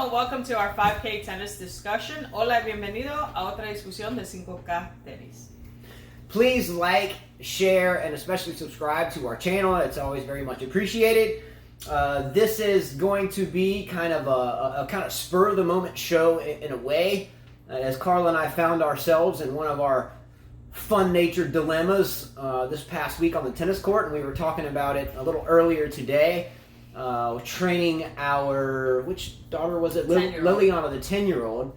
Hello and welcome to our 5K tennis discussion. Hola y bienvenido a otra discusión de 5K tenis. Please like, share, and especially subscribe to our channel. It's always very much appreciated. This is going to be kind of a kind of spur of the moment show in a way. As Carla and I found ourselves in one of our fun-natured dilemmas this past week on the tennis court, and we were talking about it a little earlier today. Training our, which daughter was it? Liliana, the 10-year-old.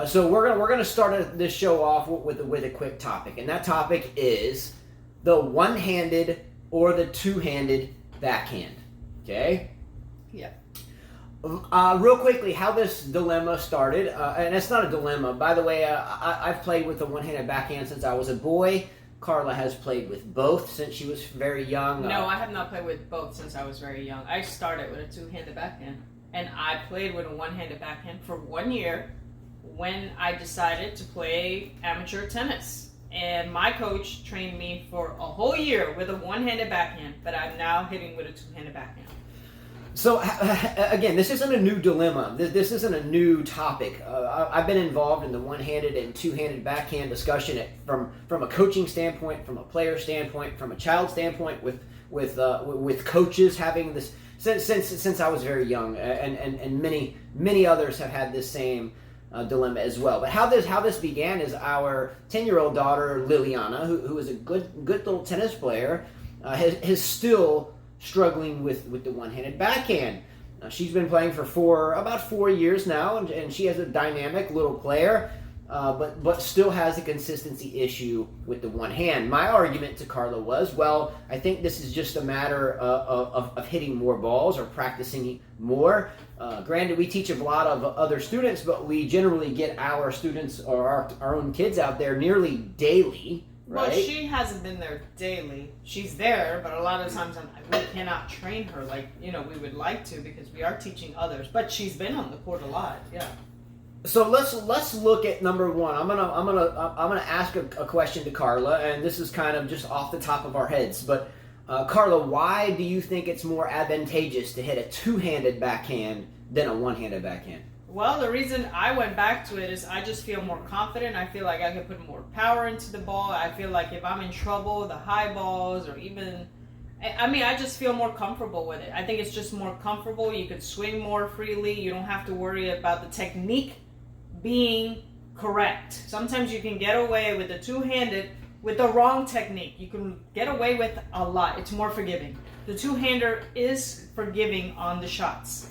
So we're gonna start this show off with a quick topic, and that topic is the one-handed or the two-handed backhand. Okay. Yeah. Real quickly, how this dilemma started, and it's not a dilemma. By the way, I've played with the one-handed backhand since I was a boy. Carla has played with both since she was very young. No, I have not played with both since I was very young. I started with a two-handed backhand, and I played with a one-handed backhand for 1 year when I decided to play amateur tennis. And my coach trained me for a whole year with a one-handed backhand, but I'm now hitting with a two-handed backhand. So, again, this isn't a new dilemma. This isn't a new topic. I've been involved in the one-handed and two-handed backhand discussion from a coaching standpoint, from a player standpoint, from a child standpoint, with coaches having this since I was very young, and many others have had this same dilemma as well. But how this began is our 10-year-old daughter Liliana, who is a good little tennis player, has still struggling with the one-handed backhand. She's been playing for about 4 years now, and she has a dynamic little player, but still has a consistency issue with the one hand. My argument to Carla was, well, I think this is just a matter of hitting more balls or practicing more. Granted, we teach a lot of other students, but we generally get our students or our own kids out there nearly daily. Right? Well, she hasn't been there daily. She's there, but a lot of times we cannot train her like we would like to because we are teaching others. But she's been on the court a lot, yeah. So let's look at number one. I'm gonna ask a question to Carla, and this is kind of just off the top of our heads. But Carla, why do you think it's more advantageous to hit a two-handed backhand than a one-handed backhand? Well, the reason I went back to it is I just feel more confident. I feel like I can put more power into the ball. I feel like if I'm in trouble, the high balls or even, I just feel more comfortable with it. I think it's just more comfortable. You can swing more freely. You don't have to worry about the technique being correct. Sometimes you can get away with the two-handed with the wrong technique. You can get away with a lot. It's more forgiving. The two-hander is forgiving on the shots.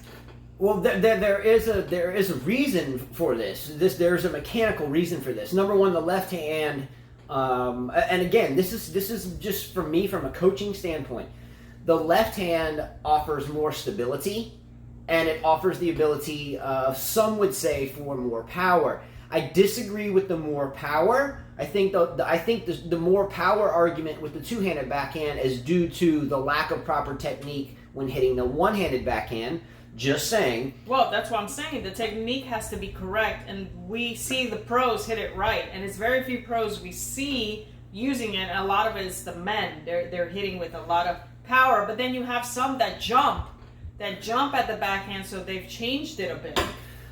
Well, there is a reason for this. There's a mechanical reason for this. Number one, the left hand, and again, this is just for me from a coaching standpoint. The left hand offers more stability, and it offers the ability, some would say, for more power. I disagree with the more power. I think the more power argument with the two-handed backhand is due to the lack of proper technique when hitting the one-handed backhand. Just saying. Well, that's what I'm saying. The technique has to be correct, and we see the pros hit it right, and it's very few pros we see using it, and a lot of it is the men. They're hitting with a lot of power, but then you have some that jump at the backhand, so they've changed it a bit.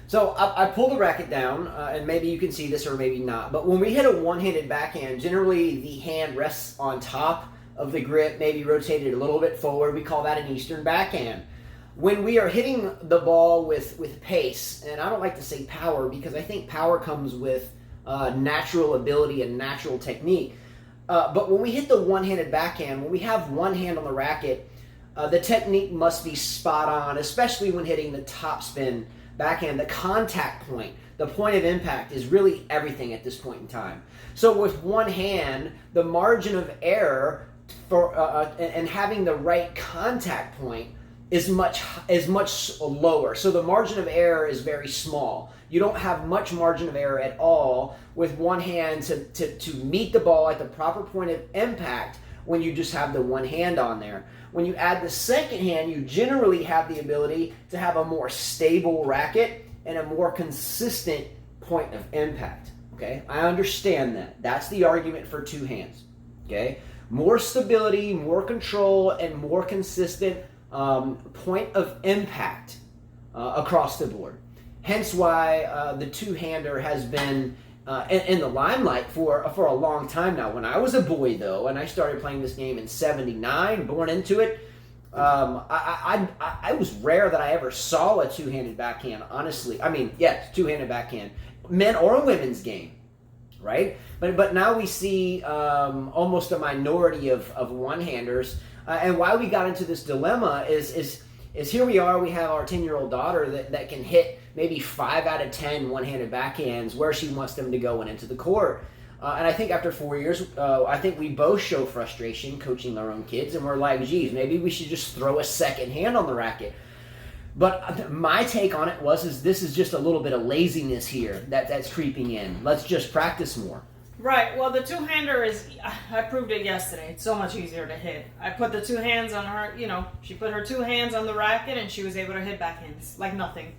So I pull the racket down, and maybe you can see this or maybe not, but when we hit a one-handed backhand, generally the hand rests on top of the grip, maybe rotated a little bit forward. We call that an Eastern backhand. When we are hitting the ball with pace, and I don't like to say power because I think power comes with natural ability and natural technique, but when we hit the one-handed backhand, when we have one hand on the racket, the technique must be spot on, especially when hitting the topspin backhand. The contact point, the point of impact is really everything at this point in time. So with one hand, the margin of error for and having the right contact point is much lower. So the margin of error is very small. You don't have much margin of error at all with one hand to meet the ball at the proper point of impact when you just have the one hand on there. When you add the second hand, you generally have the ability to have a more stable racket and a more consistent point of impact. Okay, I understand that. That's the argument for two hands. Okay, more stability, more control, and more consistent point of impact across the board. Hence why the two-hander has been in the limelight for a long time now. When I was a boy, though, and I started playing this game in '79, born into it, I was rare that I ever saw a two-handed backhand, honestly. I mean, yes, two-handed backhand, men or women's game, right? But now we see almost a minority of one-handers, and why we got into this dilemma is here we are, we have our 10-year-old daughter that can hit maybe 5 out of 10 one-handed backhands where she wants them to go and into the court. And I think after 4 years, I think we both show frustration coaching our own kids, and we're like, geez, maybe we should just throw a second hand on the racket. But my take on it is this is just a little bit of laziness here that's creeping in. Let's just practice more. Right. Well, the two-hander is, I proved it yesterday. It's so much easier to hit. I put the two hands on her, she put her two hands on the racket and she was able to hit backhands like nothing.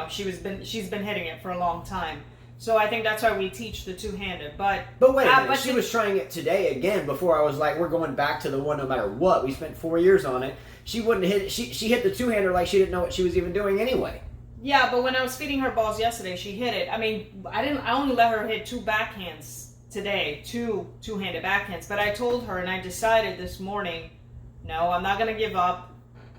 She's been hitting it for a long time. So I think that's why we teach the two-handed. But wait a minute, she was trying it today again before I was like, we're going back to the one no matter what. We spent 4 years on it. She wouldn't hit it. She hit the two-hander like she didn't know what she was even doing anyway. Yeah, but when I was feeding her balls yesterday, she hit it. I mean, I only let her hit 2 backhands today, two-handed backhands. But I told her, and I decided this morning, no, I'm not going to give up.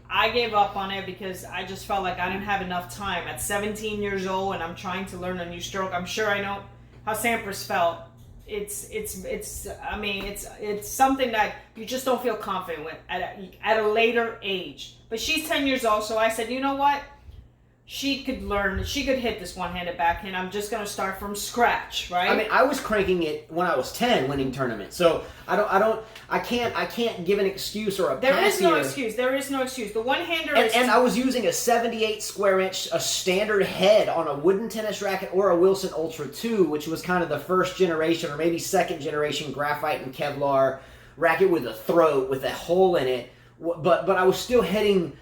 I gave up on it because I just felt like I didn't have enough time. At 17 years old, and I'm trying to learn a new stroke. I'm sure I know how Sampras felt. It's something that you just don't feel confident with at a later age. But she's 10 years old, so I said, you know what? She could hit this one-handed backhand. I'm just going to start from scratch, right? I mean, I was cranking it when I was 10 winning tournaments. So I can't give an excuse or a There pass is no here. excuse. There is no excuse. The one-hander is... And I was using a 78 square inch, a standard head on a wooden tennis racket or a Wilson Ultra 2, which was kind of the first generation or maybe second generation graphite and Kevlar racket with a throat with a hole in it. But I was still hitting...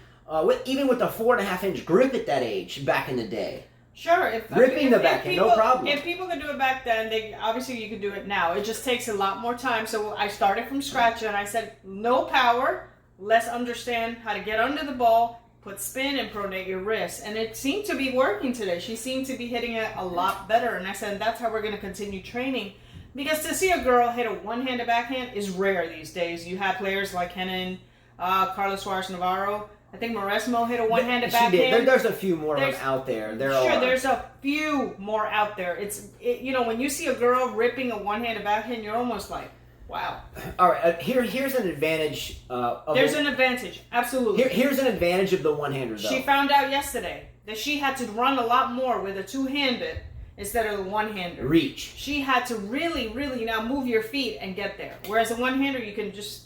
even with a 4.5 inch grip at that age back in the day. Sure. Gripping the backhand, no problem. If people could do it back then, obviously you could do it now. It just takes a lot more time. So I started from scratch and I said, no power. Let's understand how to get under the ball, put spin, and pronate your wrist. And it seemed to be working today. She seemed to be hitting it a lot better. And I said, that's how we're going to continue training. Because to see a girl hit a one-handed backhand is rare these days. You have players like Henin, Carlos Suarez Navarro. I think Mauresmo hit a one-handed backhand. She did. There's a few more of them out there. There's a few more out there. When you see a girl ripping a one-handed backhand, you're almost like, wow. All right, here's an advantage. There's an advantage, absolutely. Here's an advantage of the one-hander, though. She found out yesterday that she had to run a lot more with a two-handed instead of the one-hander. Reach. She had to really, really now move your feet and get there. Whereas a one-hander, you can just,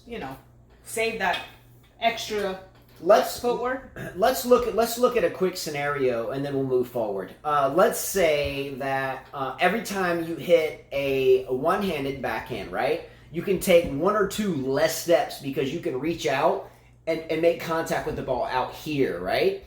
save that extra... footwork. Let's look at a quick scenario and then we'll move forward. Let's say that every time you hit a one-handed backhand, right, you can take 1 or 2 less steps because you can reach out and make contact with the ball out here, right?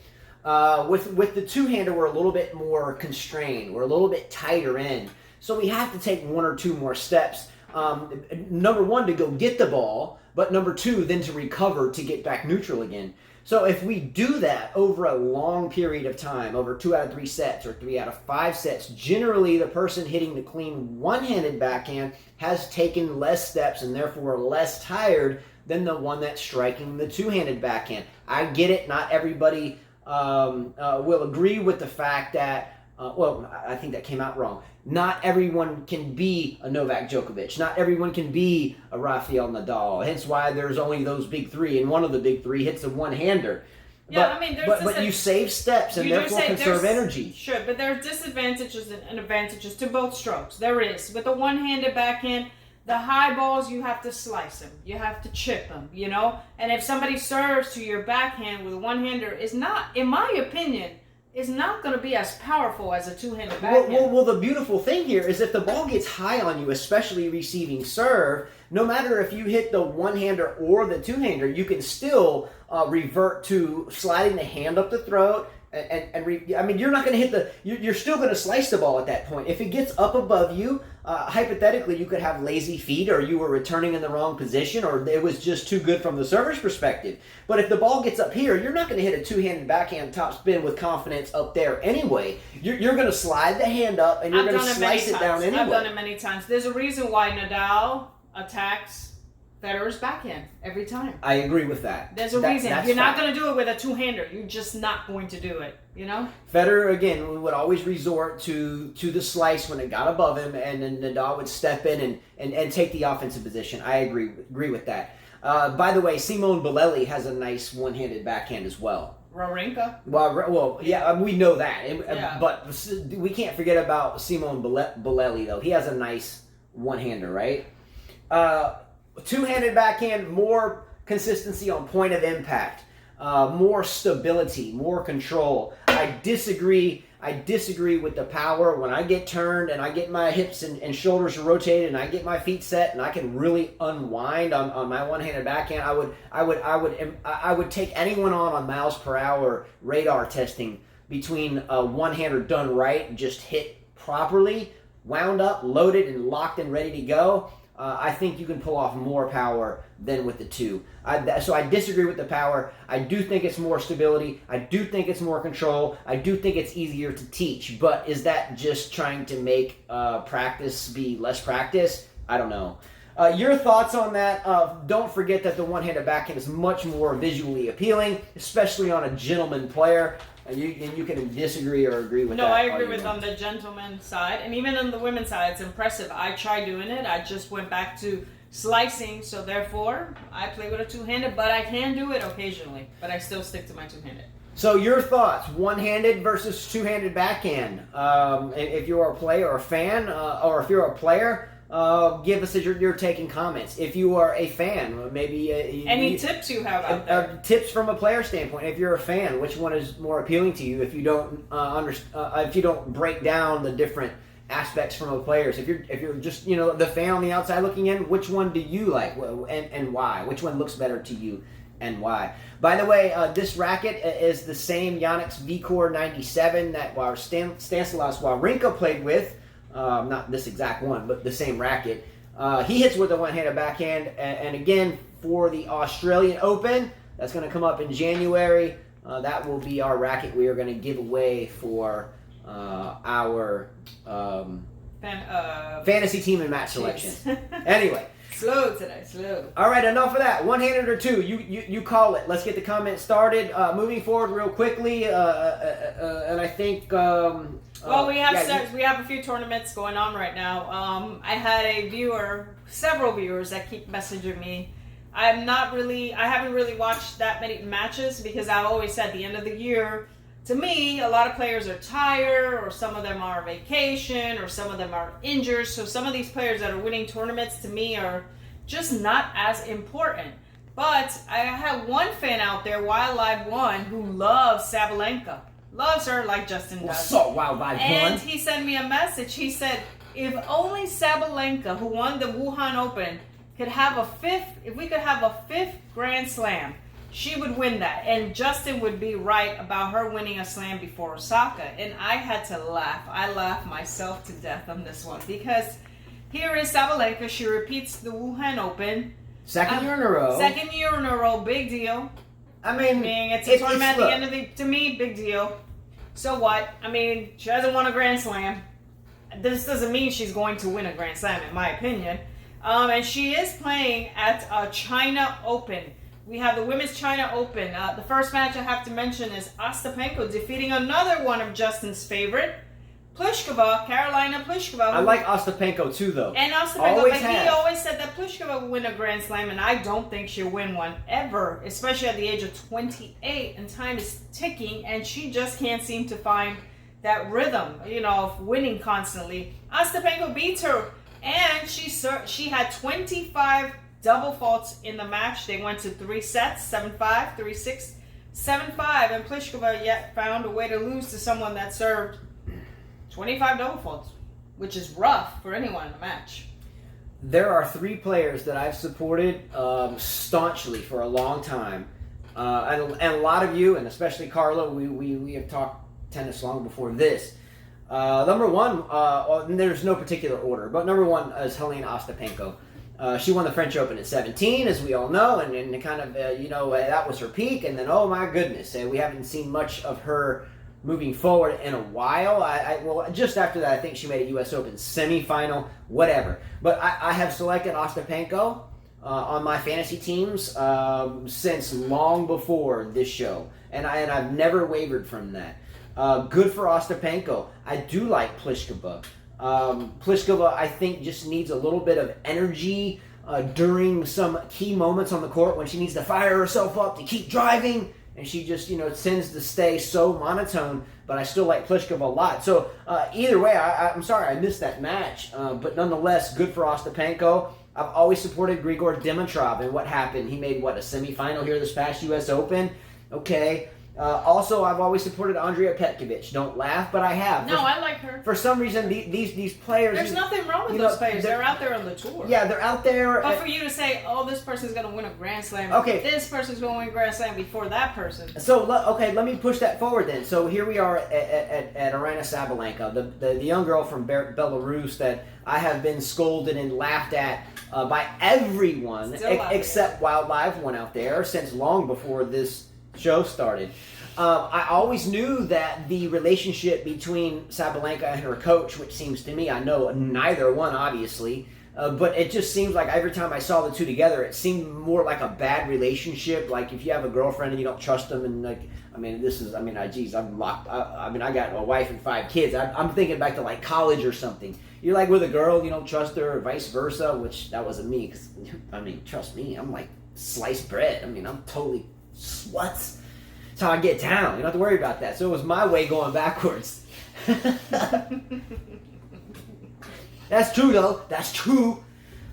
With the two-hander, we're a little bit more constrained. We're a little bit tighter in. So we have to take 1 or 2 more steps. Number 1, to go get the ball, but number 2, then to recover to get back neutral again. So if we do that over a long period of time, over 2 out of 3 sets or 3 out of 5 sets, generally the person hitting the clean one-handed backhand has taken less steps and therefore less tired than the one that's striking the two-handed backhand. I get it. Not everybody will agree with the fact that I think that came out wrong. Not everyone can be a Novak Djokovic. Not everyone can be a Rafael Nadal. Hence why there's only those big 3, and one of the big 3 hits a one-hander. Yeah, but you save steps and therefore conserve energy. Sure, but there are disadvantages and advantages to both strokes. There is. With a one-handed backhand, the high balls, you have to slice them. You have to chip them, And if somebody serves to your backhand with a one-hander, is not, in my opinion, is not going to be as powerful as a two-handed backhand. Well, the beautiful thing here is if the ball gets high on you, especially receiving serve, no matter if you hit the one-hander or the two-hander, you can still revert to sliding the hand up the throat, I mean, you're not going to hit the. You're still going to slice the ball at that point. If it gets up above you, hypothetically, you could have lazy feet, or you were returning in the wrong position, or it was just too good from the server's perspective. But if the ball gets up here, you're not going to hit a two-handed backhand top spin with confidence up there anyway. You're going to slide the hand up, and you're going to slice it down anyway. I've done it many times. There's a reason why Nadal attacks Federer's backhand every time. I agree with that. There's a reason. You're not going to do it with a two-hander. You're just not going to do it, you know? Federer, again, would always resort to the slice when it got above him, and then Nadal would step in and take the offensive position. I agree with that. By the way, Simone Bolelli has a nice one-handed backhand as well. Wawrinka. Well, yeah, we know that. But we can't forget about Simone Bolelli, though. He has a nice one-hander, right? Two-handed backhand, more consistency on point of impact, more stability, more control. I disagree with the power. When I get turned and I get my hips and shoulders rotated and I get my feet set and I can really unwind on my one-handed backhand, I would take anyone on miles per hour radar testing between a one-hander done right, just hit properly, wound up, loaded, and locked and ready to go. I think you can pull off more power than with the two. So I disagree with the power. I do think it's more stability. I do think it's more control. I do think it's easier to teach. But is that just trying to make practice be less practice? I don't know. Your thoughts on that? Don't forget that the one-handed backhand is much more visually appealing, especially on a gentleman player. You can disagree or agree with that. No, I agree with on the gentleman side. And even on the women's side, it's impressive. I tried doing it. I just went back to slicing. So therefore, I play with a two-handed. But I can do it occasionally. But I still stick to my two-handed. So your thoughts, one-handed versus two-handed backhand. If you're a player or a fan, or if you're a player, give us your take and comments. If you are a fan, maybe any tips you have out there. Tips from a player standpoint. If you're a fan, which one is more appealing to you? If you don't if you don't break down the different aspects from a player's, if you're just the fan on the outside looking in, which one do you like and why? Which one looks better to you and why? By the way, this racket is the same Yonex V-Core 97 that Stanislas Wawrinka played with. Not this exact one, but the same racket. He hits with a one-handed backhand, and again, for the Australian Open, that's going to come up in January. That will be our racket we are going to give away for our fantasy team and match selection. Anyway. Slow today, slow. All right, enough of that. One-handed or two, you call it. Let's get the comments started. Moving forward real quickly, and I think... well, we have a few tournaments going on right now. I had several viewers that keep messaging me. I haven't really watched that many matches because I always said at the end of the year, to me, a lot of players are tired, or some of them are on vacation, or some of them are injured. So some of these players that are winning tournaments to me are just not as important. But I have one fan out there, Wildlife One, who loves Sabalenka. Loves her like Justin does. What's up, Wildlife One? And he sent me a message. He said, if only Sabalenka, who won the Wuhan Open, could have if we could have a fifth Grand Slam, she would win that. And Justin would be right about her winning a slam before Osaka. And I had to laugh. I laughed myself to death on this one. Because here is Sabalenka. She repeats the Wuhan Open. Second year in a row. Second year in a row. Big deal. I mean, it's a tournament at the end of to me, big deal. So what? I mean, she hasn't won a Grand Slam. This doesn't mean she's going to win a Grand Slam, in my opinion. And she is playing at China Open. We have the Women's China Open. The first match I have to mention is Ostapenko defeating another one of Justin's favorite, Pliskova, Carolina Pliskova. I like Ostapenko too, though. And Ostapenko, he always said that Pliskova would win a Grand Slam, and I don't think she'll win one ever, especially at the age of 28, and time is ticking, and she just can't seem to find that rhythm, of winning constantly. Ostapenko beats her, and she had 25 double faults in the match. They went to 3 sets, 7-5, 3-6, 7-5, and Pliskova yet found a way to lose to someone that served 25 double faults, which is rough for anyone in a match. There are 3 players that I've supported staunchly for a long time. and a lot of you, and especially Carla, we have talked tennis long before this. Number one, there's no particular order, but number one is Helena Ostapenko. She won the French Open at 17, as we all know, and kind of, that was her peak. And then, oh my goodness, we haven't seen much of her moving forward in a while. Well, just after that, I think she made a U.S. Open semifinal, whatever. But I have selected Ostapenko on my fantasy teams since long before this show, and I've never wavered from that. Good for Ostapenko. I do like Pliskova. Pliskova, I think, just needs a little bit of energy during some key moments on the court when she needs to fire herself up to keep driving, and she just, tends to stay so monotone, but I still like Pliskova a lot. So either way, I'm sorry I missed that match, but nonetheless, good for Ostapenko. I've always supported Grigor Dimitrov, and what happened? He made, a semifinal here this past U.S. Open? Okay. Also, I've always supported Andrea Petkovic. Don't laugh, but I have. No, I like her. For some reason, these players... There's nothing wrong with those players. They're out there on the tour. Yeah, they're out there. But for you to say, oh, this person's going to win a Grand Slam. Okay. This person's going to win a Grand Slam before that person. So, let me push that forward then. So here we are at Aryna Sabalenka, the young girl from Belarus that I have been scolded and laughed at by everyone except Wildlife One out there since long before this show started. I always knew that the relationship between Sabalenka and her coach, which seems to me, I know neither one obviously, but it just seems like every time I saw the two together, it seemed more like a bad relationship. Like if you have a girlfriend and you don't trust them, and I'm locked. I got a wife and 5 kids. I'm thinking back to college or something. You're like with a girl, you don't trust her, or vice versa, which that wasn't me. Cause trust me, I'm like sliced bread. I'm totally sluts. That's how I get down. You don't have to worry about that. So it was my way going backwards. That's true, though. That's true.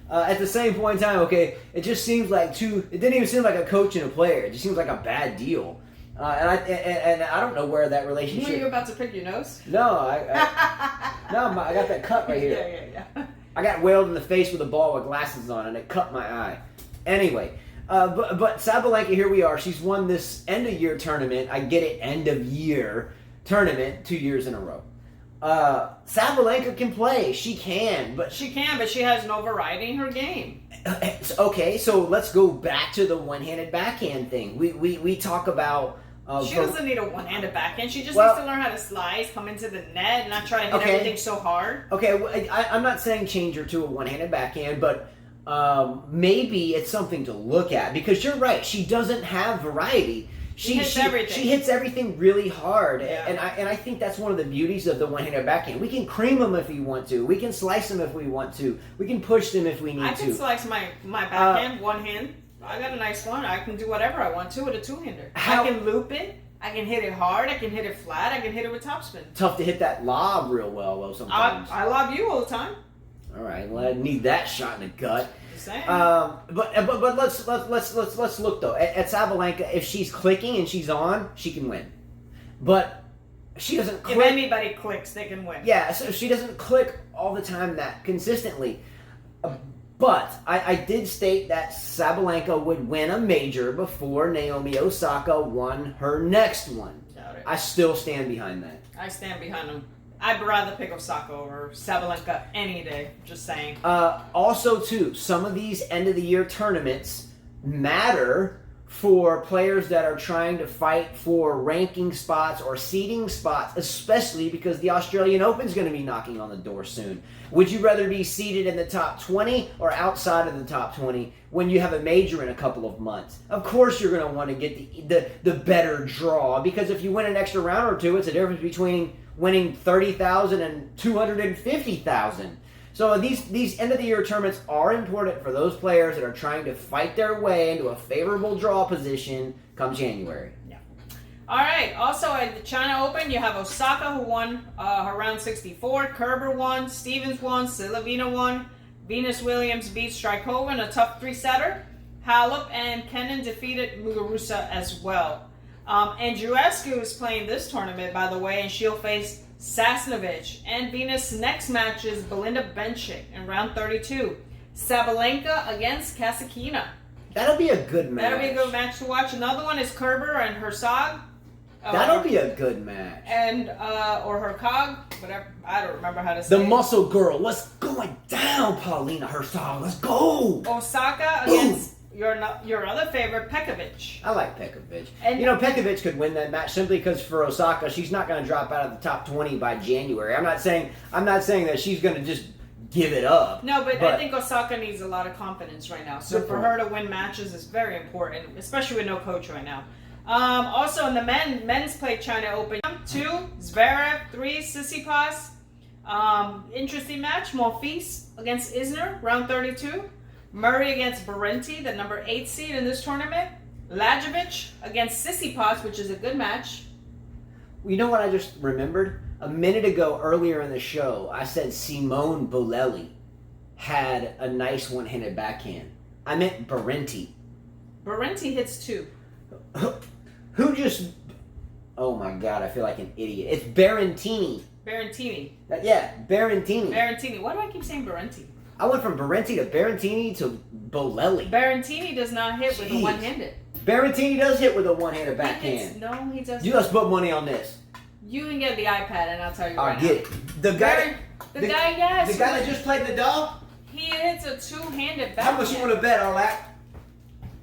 At the same point in time, okay, it just seems like it didn't even seem like a coach and a player. It just seems like a bad deal. And I don't know where that relationship... Were you about to pick your nose? No, I got that cut right here. Yeah. I got whaled in the face with a ball with glasses on, and it cut my eye. Anyway... But Sabalenka, here we are. She's won this end-of-year tournament. I get it, end-of-year tournament 2 years in a row. Sabalenka can play. She can, but she has no variety in her game. Okay, so let's go back to the one-handed backhand thing. We talk about... she doesn't need a one-handed backhand. She just needs to learn how to slice, come into the net, and not try to hit everything so hard. Okay, I'm not saying change her to a one-handed backhand, but... maybe it's something to look at, because you're right, she doesn't have variety. She hits everything really hard, and I think that's one of the beauties of the one-handed backhand. We can cream them if we want to. We can slice them if we want to. We can push them if we need to. I can slice my backhand one hand. I got a nice one. I can do whatever I want to with a two-hander. I can loop it. I can hit it hard. I can hit it flat. I can hit it with topspin. Tough to hit that lob real well, though. Sometimes I lob you all the time. All right, well, I need that shot in the gut. Just saying. But let's look though at Sabalenka. If she's clicking and she's on, she can win. But she doesn't click. If anybody clicks, they can win. Yeah, so she doesn't click all the time that consistently. But I did state that Sabalenka would win a major before Naomi Osaka won her next one. Doubt it. I still stand behind that. I stand behind them. I'd rather pick Osaka over Sabalenka any day. Just saying. Also, too, some of these end-of-the-year tournaments matter for players that are trying to fight for ranking spots or seeding spots, especially because the Australian Open is going to be knocking on the door soon. Would you rather be seeded in the top 20 or outside of the top 20 when you have a major in a couple of months? Of course you're going to want to get the better draw, because if you win an extra round or two, it's a difference between winning 30,000 and 250,000. So these end-of-the-year tournaments are important for those players that are trying to fight their way into a favorable draw position come January. Yeah. All right. Also at the China Open, you have Osaka, who won her round 64. Kerber won. Stevens won. Silavina won. Venus Williams beat Strykova in a tough three-setter. Halep and Kenin defeated Muguruza as well. Andreescu is playing this tournament, by the way, and she'll face Sasnovich. And Venus' next match is Belinda Bencic in round 32. Sabalenka against Kasatkina. That'll be a good match. That'll be a good match to watch. Another one is Kerber and Herzog. That'll be a good match. And or Hercog, whatever. I don't remember how to say The it. muscle girl. What's going down, Paulina Herzog? Let's go. Osaka against your other favorite, Pekovic. I like Pekovic. And Pekovic could win that match simply because for Osaka, she's not going to drop out of the top 20 by January. I'm not saying that she's going to just give it up. No, but I think Osaka needs a lot of confidence right now. So for her to win matches is very important, especially with no coach right now. Also in the men's play China Open, 2 Zverev, 3 Tsitsipas. Interesting match. Monfils against Isner, round 32. Murray against Berrettini, the number 8 seed in this tournament. Lajovic against Tsitsipas, which is a good match. You know what I just remembered? A minute ago, earlier in the show, I said Simone Bolelli had a nice one-handed backhand. I meant Berrettini. Berrettini hits 2. Who just... Oh my God, I feel like an idiot. It's Berrettini. Berrettini. Berrettini. Berrettini. Why do I keep saying Berrettini? I went from Berrettini to Berrettini to Bolelli. Berrettini does not hit with a one-handed. Berrettini does hit with a one-handed backhand. No, he doesn't. You let's put money on this. You can get the iPad and I'll tell you right I'll get it. The guy that just played the dog? He hits a two-handed backhand. How much you want to bet, Arlac?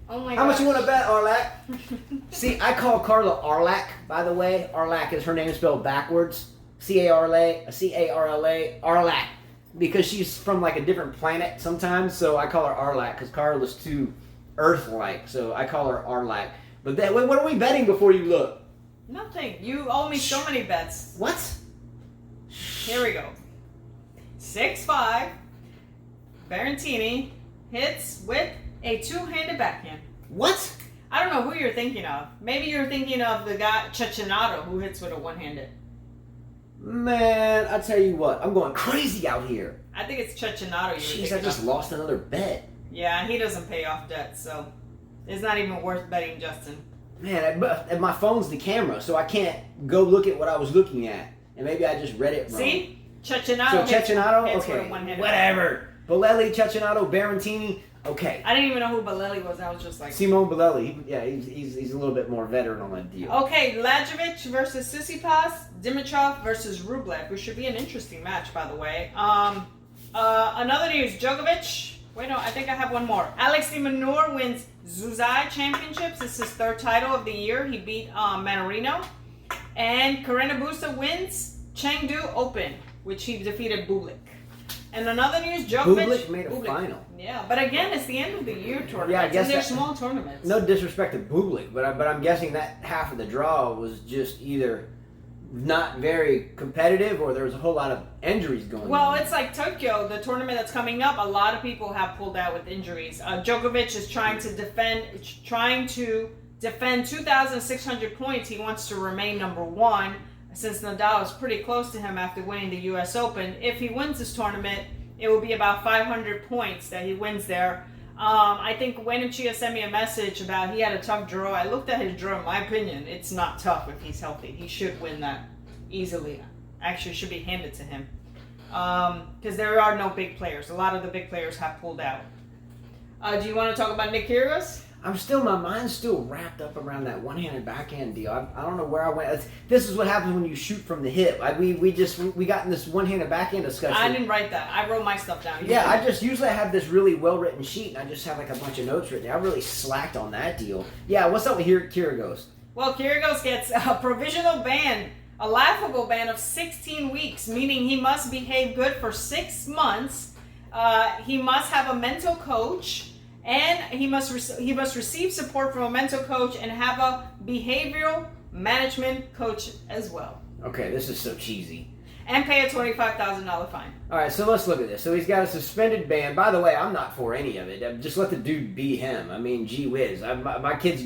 Oh my How much you want to bet, Arlac? See, I call Carla Arlac, by the way. Arlac is her name spelled backwards. C-A-R-L-A, Arlac. Because she's from like a different planet sometimes, so I call her Arlac because Carla's too Earth-like, so I call her Arlac. But what are we betting before you look? Nothing. You owe me so many bets. What? Here we go. 6-5. Berrettini hits with a two-handed backhand. What? I don't know who you're thinking of. Maybe you're thinking of the guy Cecchinato who hits with a one-handed. Man, I tell you what, I'm going crazy out here. I think it's Cecchinato. Jeez, I just lost another bet. Yeah, and he doesn't pay off debts, so it's not even worth betting Justin. Man, and my phone's the camera, so I can't go look at what I was looking at. And maybe I just read it wrong. See? Cecchinato hits okay. With a one-handed Whatever. Bolelli, Cecchinato, Berrettini. Okay. I didn't even know who Bolelli was. I was just like... Simone Bolelli. He's a little bit more veteran on that deal. Okay, Lajovic versus Tsitsipas. Dimitrov versus Rublev, which should be an interesting match, by the way. Another news, Djokovic. Wait, no, I think I have one more. Alex de Minaur wins Zuzai Championships. It's his 3rd title of the year. He beat Manarino. And Carreño Busta wins Chengdu Open, which he defeated Bublik. And another news, Djokovic... Bublik made a final. Yeah, but again, it's the end of the year tournament. Yeah, I guess they're small tournaments. No disrespect to Bublik, but I'm guessing that half of the draw was just either not very competitive or there was a whole lot of injuries going on. Well, it's like Tokyo, the tournament that's coming up. A lot of people have pulled out with injuries. Djokovic is trying to defend 2,600 points. He wants to remain number 1 since Nadal is pretty close to him after winning the U.S. Open. If he wins this tournament, it will be about 500 points that he wins there. I think Wayne Chia sent me a message about he had a tough draw. I looked at his draw. In my opinion, it's not tough if he's healthy. He should win that easily. Actually, it should be handed to him. Because there are no big players. A lot of the big players have pulled out. Do you want to talk about Nick Kyrgios? My mind's still wrapped up around that one-handed backhand deal. I don't know where I went. This is what happens when you shoot from the hip. We got in this one-handed backhand discussion. I didn't write that. I wrote my stuff down. Yeah, I usually have this really well-written sheet, and I just have like a bunch of notes written. I really slacked on that deal. Yeah, what's up with Kyrgios? Well, Kyrgios gets a provisional ban, a laughable ban of 16 weeks, meaning he must behave good for 6 months. He must have a mental coach. And he must receive support from a mental coach and have a behavioral management coach as well. Okay, this is so cheesy. And pay a $25,000 fine. All right, so let's look at this. So he's got a suspended ban. By the way, I'm not for any of it. Just let the dude be him. I mean, gee whiz. My kids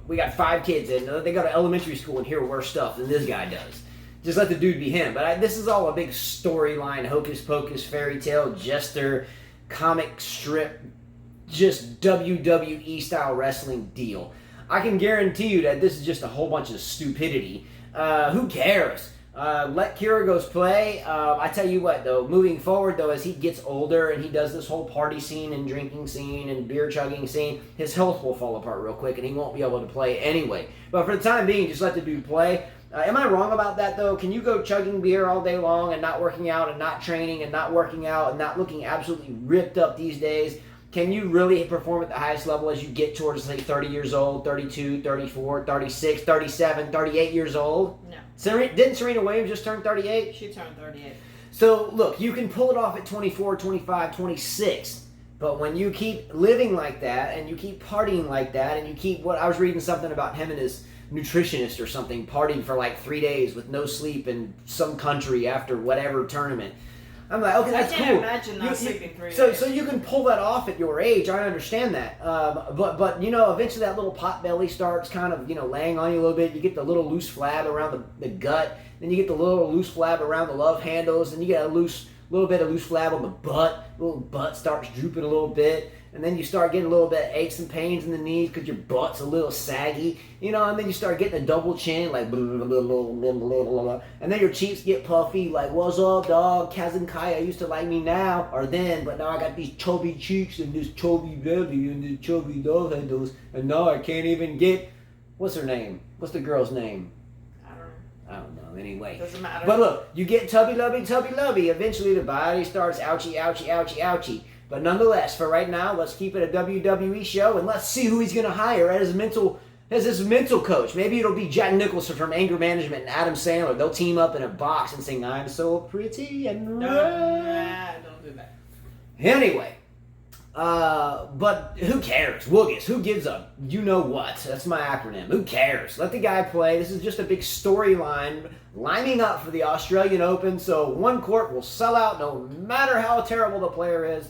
we got 5 kids, and they go to elementary school and hear worse stuff than this guy does. Just let the dude be him. But this is all a big storyline, hocus pocus, fairy tale, jester, comic strip, just WWE style wrestling deal. I can guarantee you that this is just a whole bunch of stupidity. Who cares? Let Kyrgios play. I tell you what, though, moving forward, though, as he gets older and he does this whole party scene and drinking scene and beer chugging scene, his health will fall apart real quick and he won't be able to play anyway. But for the time being, just let the dude play. Am I wrong about that, though? Can you go chugging beer all day long and not working out and not training and not working out and not looking absolutely ripped up these days? Can you really perform at the highest level as you get towards, say, 30 years old, 32, 34, 36, 37, 38 years old? No. Didn't Serena Williams just turn 38? She turned 38. So, look, you can pull it off at 24, 25, 26. But when you keep living like that and you keep partying like that and you keep... I was reading something about him and his nutritionist or something partying for like 3 days with no sleep in some country after whatever tournament. I'm like, okay, that's cool. I can't imagine not sleeping 3 days. So you can pull that off at your age. I understand that. But you know, eventually that little pot belly starts kind of, you know, laying on you a little bit. You get the little loose flab around the gut. Then you get the little loose flab around the love handles. And you get a little bit of loose flab on the butt. The little butt starts drooping a little bit. And then you start getting a little bit of aches and pains in the knees because your butt's a little saggy, you know, and then you start getting a double chin, like, blah, blah, blah, blah, blah, blah, blah. And then your cheeks get puffy, like, what's up, dog? Kaz and Kaya used to like me now, or then, but now I got these chubby cheeks and this chubby belly and this chubby love handles, and now I can't even get, what's her name? What's the girl's name? I don't know, anyway. Doesn't matter. But look, you get tubby lovey, eventually the body starts ouchie, ouchie, ouchie, ouchie. But nonetheless, for right now, let's keep it a WWE show, and let's see who he's going to hire as his mental coach. Maybe it'll be Jack Nicholson from Anger Management and Adam Sandler. They'll team up in a box and sing, "I'm so pretty and red." Don't do that. Anyway, but who cares? Woogis, who gives a you know what? That's my acronym. Who cares? Let the guy play. This is just a big storyline lining up for the Australian Open, so one court will sell out no matter how terrible the player is.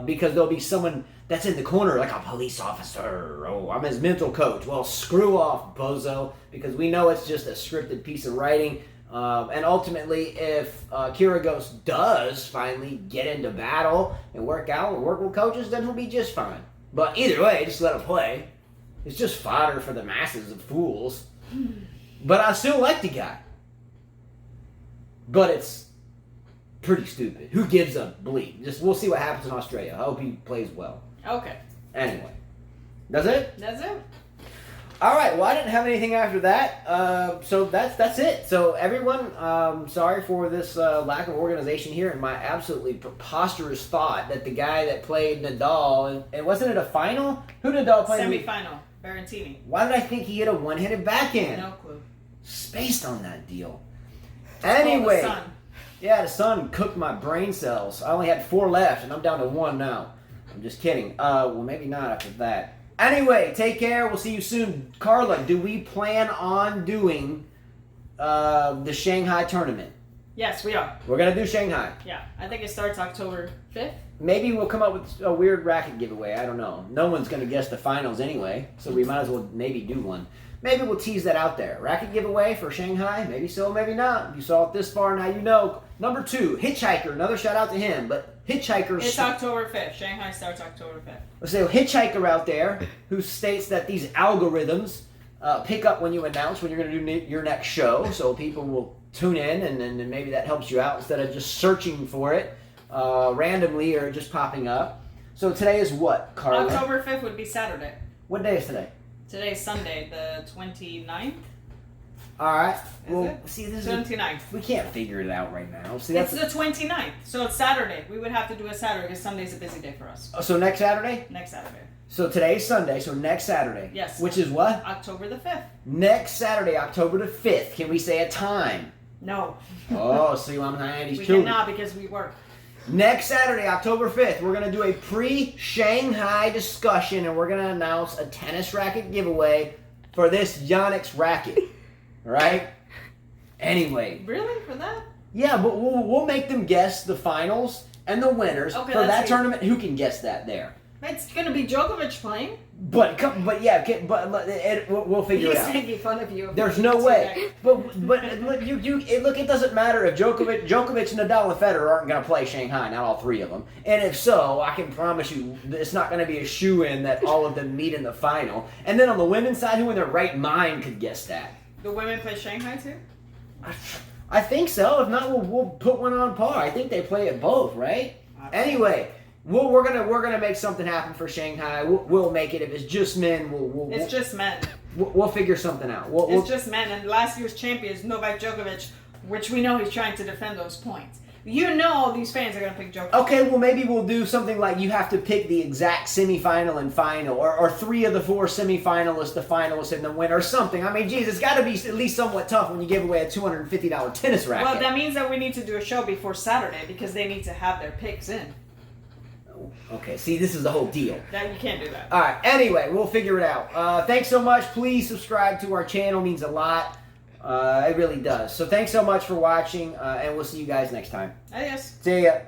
Because there'll be someone that's in the corner like a police officer. Oh, I'm his mental coach. Well, screw off, bozo, because we know it's just a scripted piece of writing. And ultimately, if Kyrgios does finally get into battle and work with coaches, then he'll be just fine. But either way, just let him play. It's just fodder for the masses of fools. But I still like the guy. But it's pretty stupid. Who gives a bleep? We'll see what happens in Australia. I hope he plays well. Okay. Anyway. That's it? That's it. Alright, well I didn't have anything after that. So that's it. So everyone, sorry for this lack of organization here and my absolutely preposterous thought that the guy that played Nadal, and wasn't it a final? Who did Nadal play? Semi-final. Berrettini. Why did I think he hit a one-handed backhand? No clue. Spaced on that deal. It's Anyway. called the sun. Yeah, the sun cooked my brain cells. I only had 4 left, and I'm down to 1 now. I'm just kidding. Well, maybe not after that. Anyway, take care. We'll see you soon. Carla, do we plan on doing the Shanghai tournament? Yes, we are. We're going to do Shanghai. Yeah, I think it starts October 5th. Maybe we'll come up with a weird racket giveaway. I don't know. No one's going to guess the finals anyway, so we might as well maybe do one. Maybe we'll tease that out there. Racket giveaway for Shanghai? Maybe so, maybe not. If you saw it this far, now you know. Number 2, Hitchhiker. Another shout out to him. But Hitchhiker... It's October 5th. Shanghai starts October 5th. Let's say a Hitchhiker out there who states that these algorithms pick up when you announce when you're going to do your next show. So people will tune in, and then maybe that helps you out instead of just searching for it randomly or just popping up. So today is what, Carla? October 5th would be Saturday. What day is today? Today's Sunday, the 29th. All right. Well, see, this 29th. We can't figure it out right now. See, it's the 29th, so it's Saturday. We would have to do a Saturday because Sunday's a busy day for us. So next Saturday? Next Saturday. So today's Sunday, so next Saturday. Yes. Which is what? October the 5th. Next Saturday, October the 5th. Can we say a time? No. Oh, see what I'm saying? We cannot because we work. Next Saturday, October 5th, we're going to do a pre-Shanghai discussion, and we're going to announce a tennis racket giveaway for this YTEX racket. Right? Anyway. Really? For that? Yeah, but we'll make them guess the finals and the winners for that tournament. Who can guess that there? It's going to be Djokovic playing. But we'll figure it out. He's making fun of you. There's no way. But look, it doesn't matter if Djokovic, Nadal, and Federer aren't going to play Shanghai. Not all 3 of them. And if so, I can promise you, it's not going to be a shoo-in that all of them meet in the final. And then on the women's side, who in their right mind could guess that? The women play Shanghai too? I think so. If not, we'll put one on par. I think they play it both, right? Anyway, we're gonna make something happen for Shanghai. We'll make it. If it's just men, it's just men. We'll figure something out. It's just men. And last year's champion is Novak Djokovic, which we know he's trying to defend those points. You know all these fans are going to pick Djokovic. Okay, well, maybe we'll do something like you have to pick the exact semifinal and final, or 3 of the 4 semifinalists, the finalists, and the winner, or something. I mean, geez, it's got to be at least somewhat tough when you give away a $250 tennis racket. Well, that means that we need to do a show before Saturday because they need to have their picks in. Okay, see, this is the whole deal. That you can't do that. All right, anyway, we'll figure it out. Thanks so much. Please subscribe to our channel. It means a lot. It really does. So thanks so much for watching, and we'll see you guys next time. Adios. See ya.